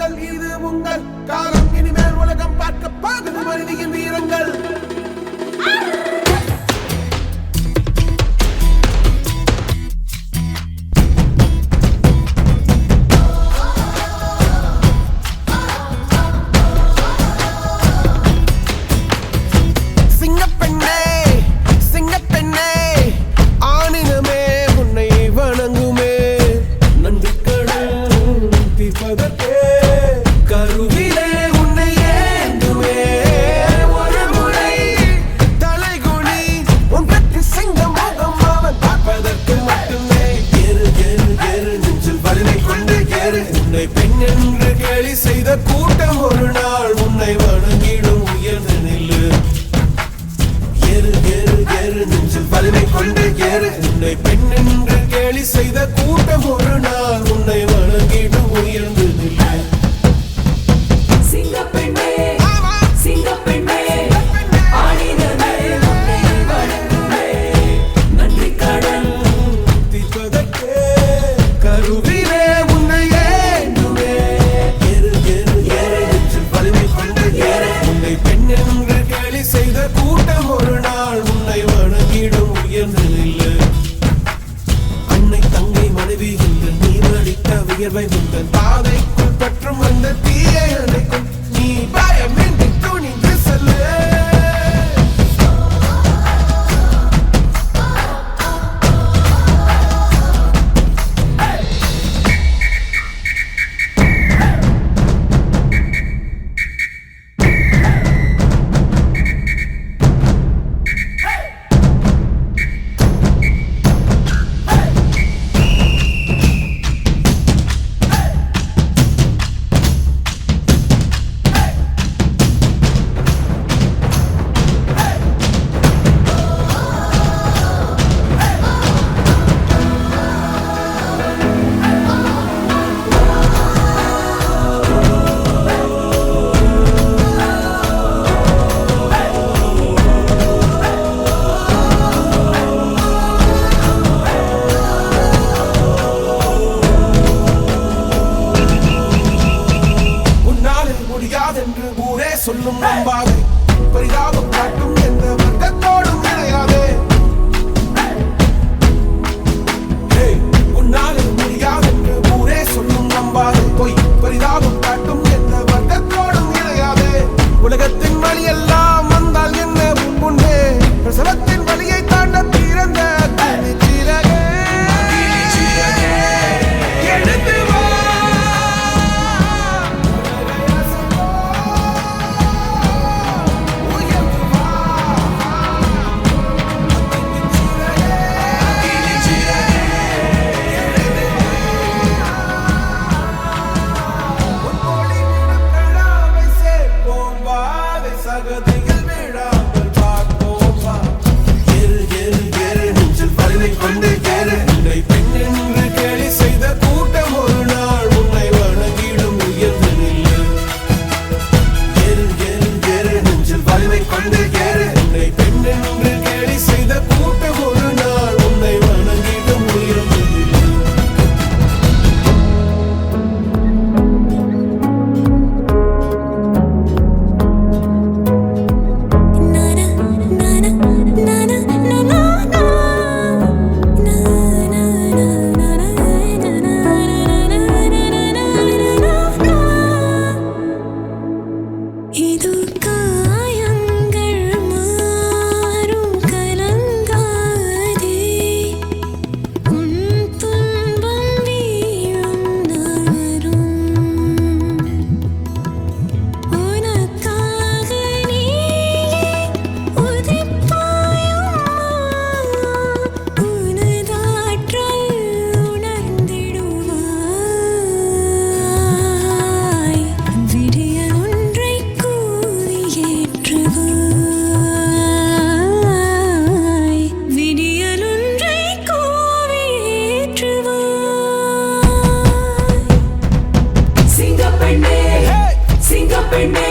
வீரங்கள் இது உங்கள் காலம். இனிமேல் உலகம் பார்க்க பாகுது மனிதியின் வீரங்கள். பெண் என்று கேலி செய்த கூட்டம் ஒரு நாள் உன்னை வணங்கிடும். உயர்ந்து நில்லு, ஏறு ஏறு ஏறு நெஞ்சில் வலிமை கொண்டு ஏறு. உன்னை பெண் என்று கேலி செய்த கூட்டம் ஒரு நாள் உன்னை வணங்கிடும். உயர்ந்து நில்லு. சிங்கப்பெண்ணே சிங்கப்பெண்ணே ஆடினமே உன்னை வணங்குமே. நன்றி கடன் தீர்ப்பதற்கே கருவிலே உன்னை ஏந்துமே. ஏறு ஏறு ஏறு நெஞ்சில் வலிமை கொண்டு ஏறு. உன்னை பெண் என்று கேலி செய்த கூட்டம் ஒரு நாள் உன்னை வணங்கிடும். உயர்ந்து நில்லு. அன்னை தங்கை மனைவி என்று நீ அடித்த வியர்வை உங்கள் பாதைக்குள் பற்றும் அந்த தீயை அணைக்கும். நீ பயமின்றி துணிந்து செல்லு. என்று ஊரே சொல்லும் நம்பாது பரிதாபம் காட்டும் எந்த வர்க்கத்தோடும் இணையாதே. உன்னாலே முடியாதென்று ஊரே சொல்லும் நம்பாது பொய் பரிதாபம் காட்டும் எந்த வர்க்கத்தோடும் இணையாதே. உலகத்தின் வழி எல்லாம் வந்தால் என்ன முன்னே பிரசவத்தின் வழியை தாண்ட பிறந்த கொண்டு கேறு. உன்னை பெண் என்று கேலி செய்த கூட்டம் ஒரு நாள் உன்னை வணங்கிடும். உயர்ந்து நில்லு. ஏறு ஏறு ஏறு நெஞ்சில் வலிமை கொண்டு கேறு. உன்னை பெண் என்று கேலி செய்த கூட்டம் ஒரு நாள் உன்னை வணங்கிடும். உயர்ந்து நில்லு. சிங்கப்பெண்ணே